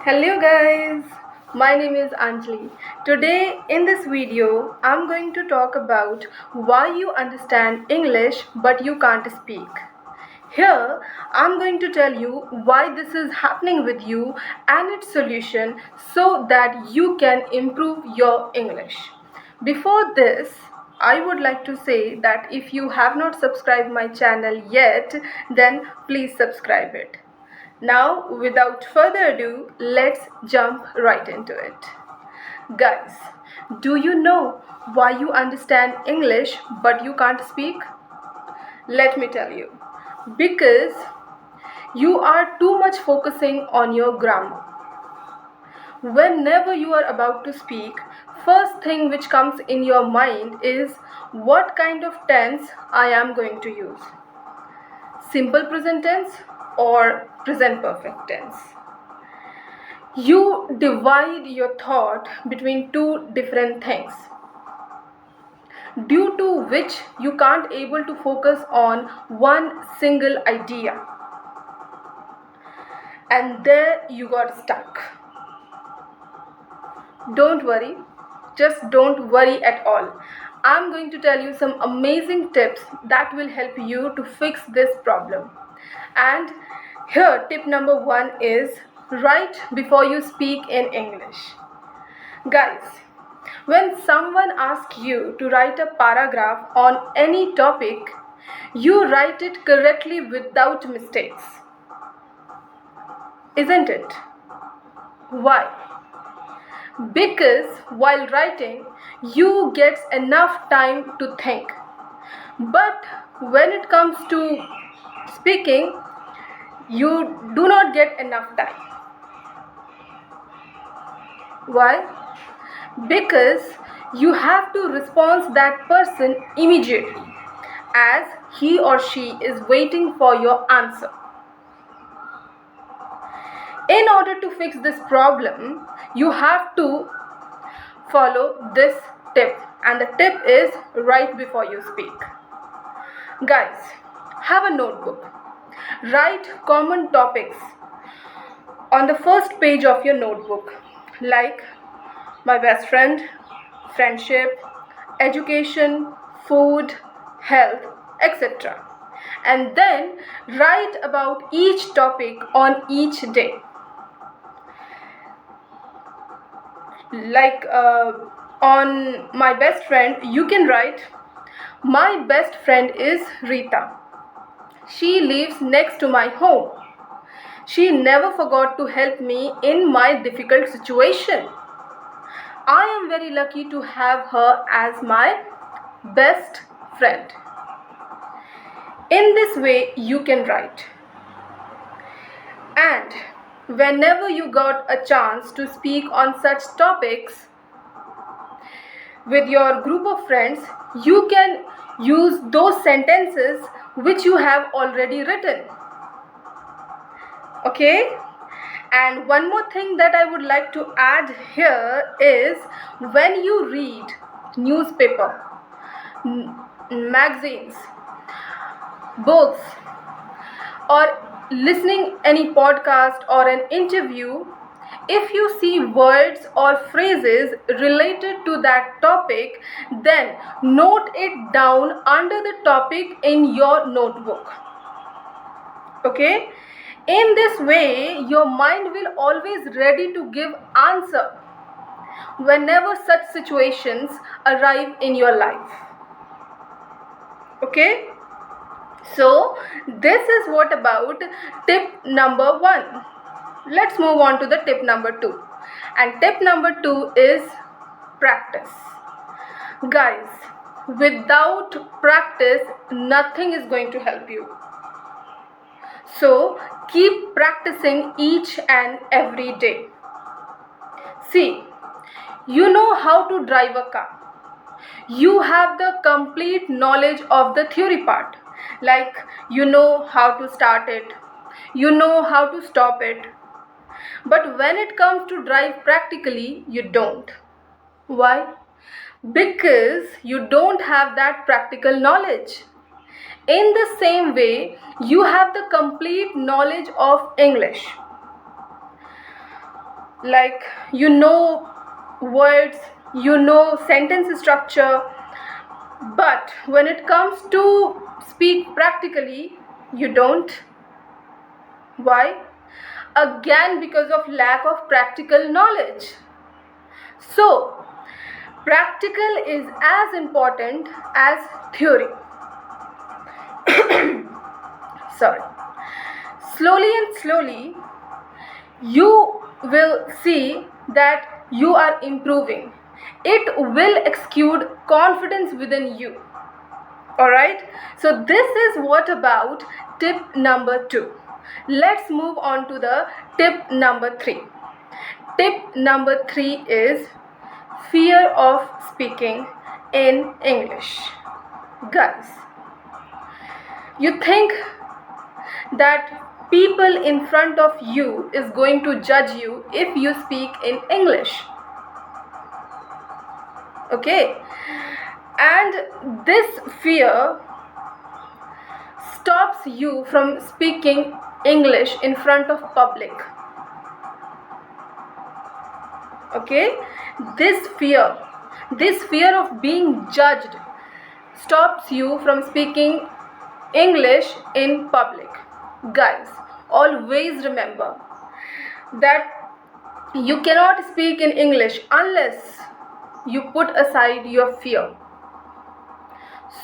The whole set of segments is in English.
Hello guys, my name is Anjali. Today in this video, I'm going to talk about why you understand English but you can't speak. Here, I'm going to tell you why this is happening with you and its solution so that you can improve your English. Before this, I would like to say that if you have not subscribed my channel yet, then please subscribe it. Now, without further ado, let's jump right into it. Guys, do you know why you understand English but you can't speak? Let me tell you. Because you are too much focusing on your grammar. Whenever you are about to speak, first thing which comes in your mind is what kind of tense I am going to use. Simple present tense or present perfect tense. You divide your thought between two different things, due to which you can't able to focus on one single idea, and there you got stuck. Don't worry, just don't worry at all. I'm going to tell you some amazing tips that will help you to fix this problem. And here, tip number 1 is write before you speak in English. Guys, when someone asks you to write a paragraph on any topic, you write it correctly without mistakes. Isn't it? Why? Because while writing, you get enough time to think. But when it comes to speaking, you do not get enough time. Why? Because you have to respond that person immediately, as he or she is waiting for your answer. In order to fix this problem, you have to follow this tip, and the tip is write before you speak. Guys, have a notebook. Write common topics on the first page of your notebook, like my best friend, friendship, education, food, health, etc. And then write about each topic on each day. Like on my best friend, you can write, my best friend is Rita. She lives next to my home. She never forgot to help me in my difficult situation. I am very lucky to have her as my best friend. In this way, you can write. And whenever you got a chance to speak on such topics with your group of friends, you can use those sentences which you have already written. Okay? And one more thing that I would like to add here is when you read newspaper, magazines, books, or listening any podcast or an interview, if you see words or phrases related to that topic, then note it down under the topic in your notebook. Okay? In this way, your mind will always ready to give answer whenever such situations arrive in your life. Okay? So, this is what about tip number 1. Let's move on to the tip number 2. And tip number 2 is practice. Guys, without practice, nothing is going to help you. So, keep practicing each and every day. See, you know how to drive a car. You have the complete knowledge of the theory part. Like, you know how to start it, you know how to stop it. But when it comes to drive practically, you don't. Why? Because you don't have that practical knowledge. In the same way, you have the complete knowledge of English. like you know words, you know sentence structure, but when it comes to speak practically, you don't. Why? Again, because of lack of practical knowledge. So, practical is as important as theory. Sorry. Slowly and slowly, you will see that you are improving. It will exude confidence within you. Alright, so this is what about tip number 2. Let's move on to the tip number 3. Tip number 3 is fear of speaking in English. Guys, you think that people in front of you is going to judge you if you speak in English. Okay, and this fear stops you from speaking English in front of public. Okay, this fear of being judged stops you from speaking English in public. Guys, always remember that you cannot speak in English unless you put aside your fear.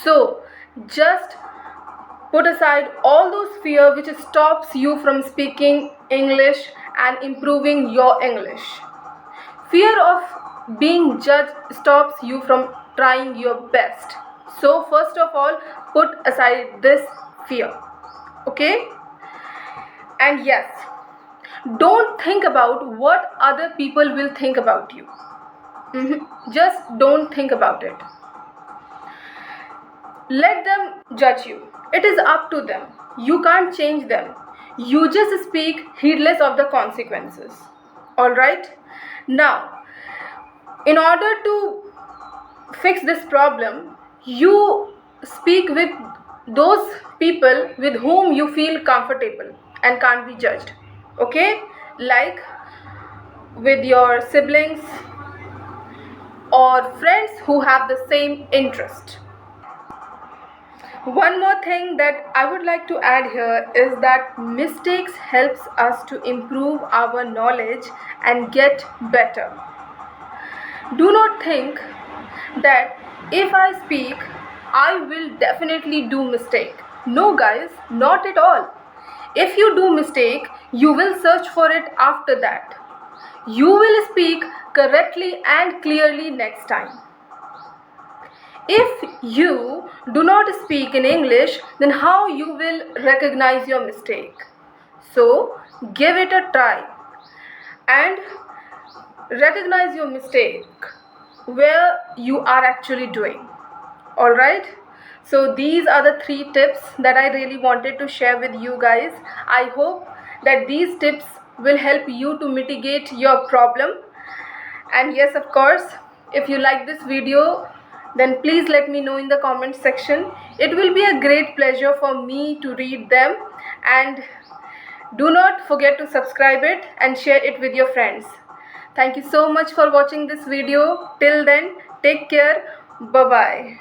So just put aside all those fear which stops you from speaking English and improving your English. Fear of being judged stops you from trying your best. So first of all, put aside this fear. Okay? And yes, don't think about what other people will think about you. Just don't think about it. Let them judge you. It is up to them. You can't change them. You just speak heedless of the consequences. Alright? Now, in order to fix this problem, you speak with those people with whom you feel comfortable and can't be judged. Okay? Like with your siblings or friends who have the same interest. One more thing that I would like to add here is that mistakes helps us to improve our knowledge and get better. Do not think that if I speak, I will definitely do mistake. No guys, not at all. If you do mistake, you will search for it after that. You will speak correctly and clearly next time. If you do not speak in English, then how you will recognize your mistake? So give it a try and recognize your mistake where you are actually doing. Alright, so these are the 3 tips that I really wanted to share with you guys. I hope that these tips will help you to mitigate your problem. And yes, of course, if you like this video, then please let me know in the comment section. It will be a great pleasure for me to read them. And do not forget to subscribe it and share it with your friends. Thank you so much for watching this video. Till then, take care. Bye-bye.